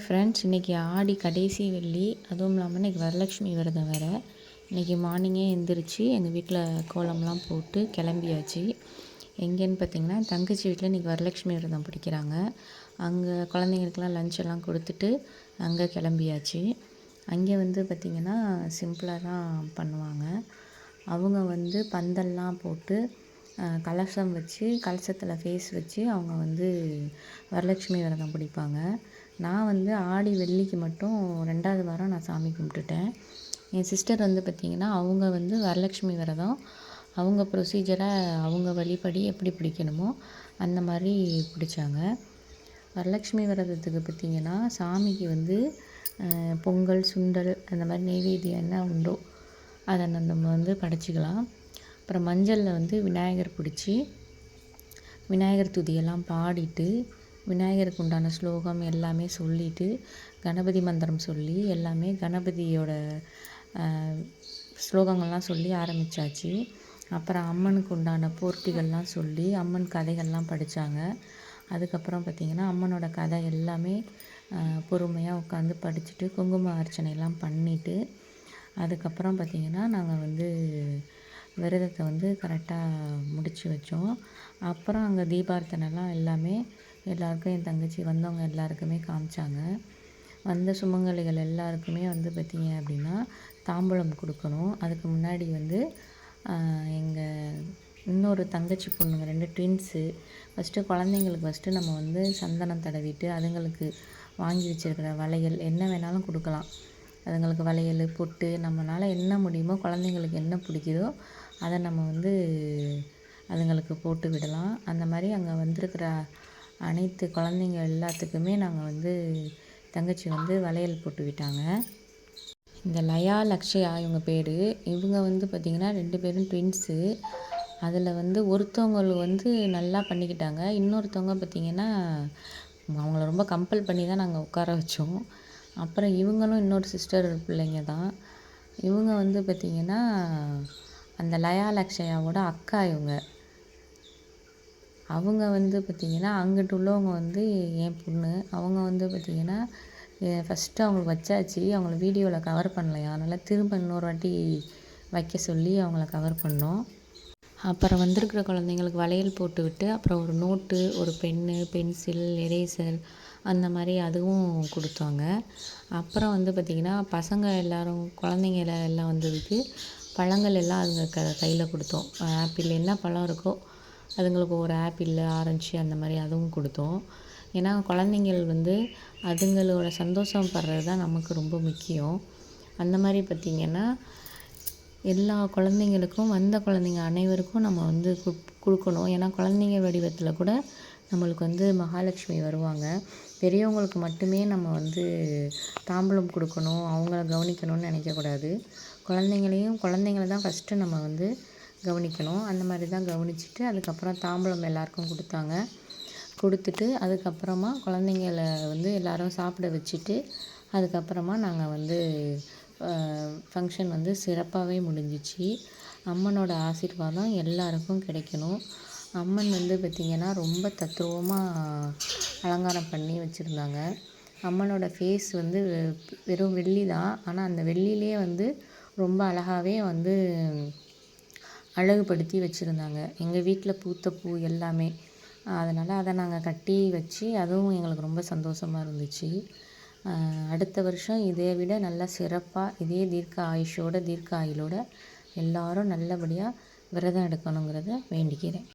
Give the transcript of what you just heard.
Friends, இன்றைக்கி ஆடி கடைசி வெள்ளி. அதுவும் இல்லாமல் இன்றைக்கி வரலட்சுமி விரதம் வேறு. இன்றைக்கி மார்னிங்கே எழுந்திரிச்சு எங்கள் வீட்டில் கோலம்லாம் போட்டு கிளம்பியாச்சு. எங்கேன்னு பார்த்திங்கன்னா, தங்கச்சி வீட்டில் இன்றைக்கி வரலட்சுமி விரதம் பிடிக்கிறாங்க. அங்கே குழந்தைங்களுக்கெல்லாம் லஞ்ச் எல்லாம் கொடுத்துட்டு அங்கே கிளம்பியாச்சு. அங்கே பார்த்திங்கன்னா சிம்பிளாக தான் பண்ணுவாங்க. அவங்க பந்தல்லாம் போட்டு கலசம் வச்சு, கலசத்தில் ஃபேஸ் வச்சு அவங்க வரலட்சுமி விரதம் பிடிப்பாங்க. நான் ஆடி வெள்ளிக்கு மட்டும் 2வது வாரம் நான் சாமி கும்பிட்டுட்டேன். என் சிஸ்டர் பார்த்திங்கன்னா, அவங்க வரலட்சுமி விரதம் அவங்க ப்ரொசீஜராக அவங்க வழிப்படி எப்படி பிடிக்கணுமோ அந்த மாதிரி பிடிச்சாங்க. வரலட்சுமி விரதத்துக்கு பார்த்திங்கன்னா, சாமிக்கு பொங்கல், சுண்டல் அந்த மாதிரி நெய்வேத்தியம் என்ன உண்டோ அதை நம்ம படைச்சிக்கலாம். அப்புறம் மஞ்சளில் விநாயகர் பிடிச்சி விநாயகர் துதியெல்லாம் பாடிட்டு, விநாயகருக்கு உண்டான ஸ்லோகம் எல்லாமே சொல்லிவிட்டு, கணபதி மந்திரம் சொல்லி எல்லாமே கணபதியோட ஸ்லோகங்கள்லாம் சொல்லி ஆரம்பித்தாச்சு. அப்புறம் அம்மனுக்கு உண்டான போர்த்திகள்லாம் சொல்லி அம்மன் கதைகள்லாம் படித்தாங்க. அதுக்கப்புறம் பார்த்திங்கன்னா, அம்மனோட கதை எல்லாமே பொறுமையாக உட்காந்து படிச்சுட்டு குங்கும அர்ச்சனைலாம் பண்ணிவிட்டு, அதுக்கப்புறம் பார்த்திங்கன்னா நாங்கள் விரதத்தை கரெக்டாக முடித்து வச்சோம். அப்புறம் அங்கே தீபார்த்தனைலாம் எல்லாமே எல்லாருக்கும் என் தங்கச்சி வந்தவங்க எல்லாருக்குமே காமிச்சாங்க. வந்த சுமங்கலிகள் எல்லாருக்குமே பார்த்திங்க அப்படின்னா தாம்பூலம் கொடுக்கணும். அதுக்கு முன்னாடி எங்கள் இன்னொரு தங்கச்சி பொண்ணுங்க 2 ட்வின்ஸு. ஃபஸ்ட்டு குழந்தைங்களுக்கு நம்ம சந்தனம் தடவிட்டு அதுங்களுக்கு வாங்கி வச்சுருக்கிற வளையல் என்ன வேணாலும் கொடுக்கலாம். அதுங்களுக்கு வளையல், பொட்டு, நம்மளால் என்ன முடியுமோ குழந்தைங்களுக்கு என்ன பிடிக்குதோ அதை நம்ம அதுங்களுக்கு போட்டு விடலாம். அந்த மாதிரி அங்கே வந்திருக்கிற அனைத்து குழந்தைங்க எல்லாத்துக்குமே நாங்கள் தங்கச்சி வளையல் போட்டு விட்டாங்க. இந்த லயா, லக்ஷயா இவங்க பேர். இவங்க பார்த்திங்கன்னா 2 பேரும் ட்வின்ஸு. அதில் ஒருத்தவங்க நல்லா பண்ணிக்கிட்டாங்க. இன்னொருத்தவங்க பார்த்திங்கன்னா, அவங்கள ரொம்ப கம்பல் பண்ணி தான் நாங்கள் உட்கார வச்சோம். அப்புறம் இவங்களும் இன்னொரு சிஸ்டர் பிள்ளைங்க தான். இவங்க பார்த்திங்கன்னா அந்த லயா, லக்ஷயாவோட அக்கா இவங்க. அவங்க பார்த்திங்கன்னா அங்கிட்டு உள்ளவங்க என் பொண்ணு. அவங்க பார்த்திங்கன்னா ஃபஸ்ட்டு அவங்களுக்கு வச்சாச்சு. அவங்கள வீடியோவில் கவர் பண்ணலையா, அதனால் திரும்ப இன்னொரு வாட்டி வைக்க சொல்லி அவங்கள கவர் பண்ணோம். அப்புறம் வந்திருக்கிற குழந்தைங்களுக்கு வளையல் போட்டு விட்டு, அப்புறம் ஒரு நோட்டு, ஒரு பென்னு, பென்சில், எரேசர் அந்த மாதிரி அதுவும் கொடுத்தாங்க. அப்புறம் பார்த்திங்கன்னா பசங்க எல்லோரும் குழந்தைங்க எல்லாம் வந்ததுக்கு பழங்கள் எல்லாம் அதுங்க கையில் கொடுத்தோம். ஆப்பிள் என்ன பழம் இருக்கோ அதுங்களுக்கு ஒரு ஆப்பிள், ஆரஞ்சு அந்த மாதிரி அதுவும் கொடுத்தோம். ஏன்னா குழந்தைங்கள் அதுங்களோட சந்தோஷம் படுறது தான் நமக்கு ரொம்ப முக்கியம். அந்த மாதிரி பார்த்திங்கன்னா எல்லா குழந்தைங்களுக்கும் வந்த குழந்தைங்க அனைவருக்கும் நம்ம கொடுக்கணும். ஏன்னா குழந்தைங்க வடிவத்தில் கூட நம்மளுக்கு மகாலட்சுமி வருவாங்க. பெரியவங்களுக்கு மட்டுமே நம்ம தாம்பூலம் கொடுக்கணும், அவங்கள கவனிக்கணும்னு நினைக்கக்கூடாது. குழந்தைங்கள தான் ஃபஸ்ட்டு நம்ம கவனிக்கணும். அந்த மாதிரி தான் கவனிச்சுட்டு அதுக்கப்புறம் தாம்பூலம் எல்லாருக்கும் கொடுத்தாங்க. கொடுத்துட்டு அதுக்கப்புறமா குழந்தைங்கள எல்லோரும் சாப்பிட வச்சுட்டு அதுக்கப்புறமா நாங்கள் ஃபங்க்ஷன் சிறப்பாகவே முடிஞ்சிச்சு. அம்மனோட ஆசீர்வாதம் எல்லாருக்கும் கிடைக்கணும். அம்மன் பார்த்திங்கன்னா ரொம்ப தத்ரூபமாக அலங்காரம் பண்ணி வச்சுருந்தாங்க. அம்மனோட ஃபேஸ் வெறும் வெள்ளி தான். ஆனால் அந்த வெள்ளியிலே ரொம்ப அழகாகவே அழகுபடுத்தி வச்சுருந்தாங்க. எங்கள் வீட்டில் பூத்த பூ எல்லாமே. அதனால் அதை நாங்கள் கட்டி வச்சு அதுவும் எங்களுக்கு ரொம்ப சந்தோஷமாக இருந்துச்சு. அடுத்த வருஷம் இதை விட நல்லா சிறப்பாக இதே தீர்க்க ஆயுளோட எல்லோரும் நல்லபடியாக விரதம் எடுக்கணுங்கிறத வேண்டிக்கிறேன்.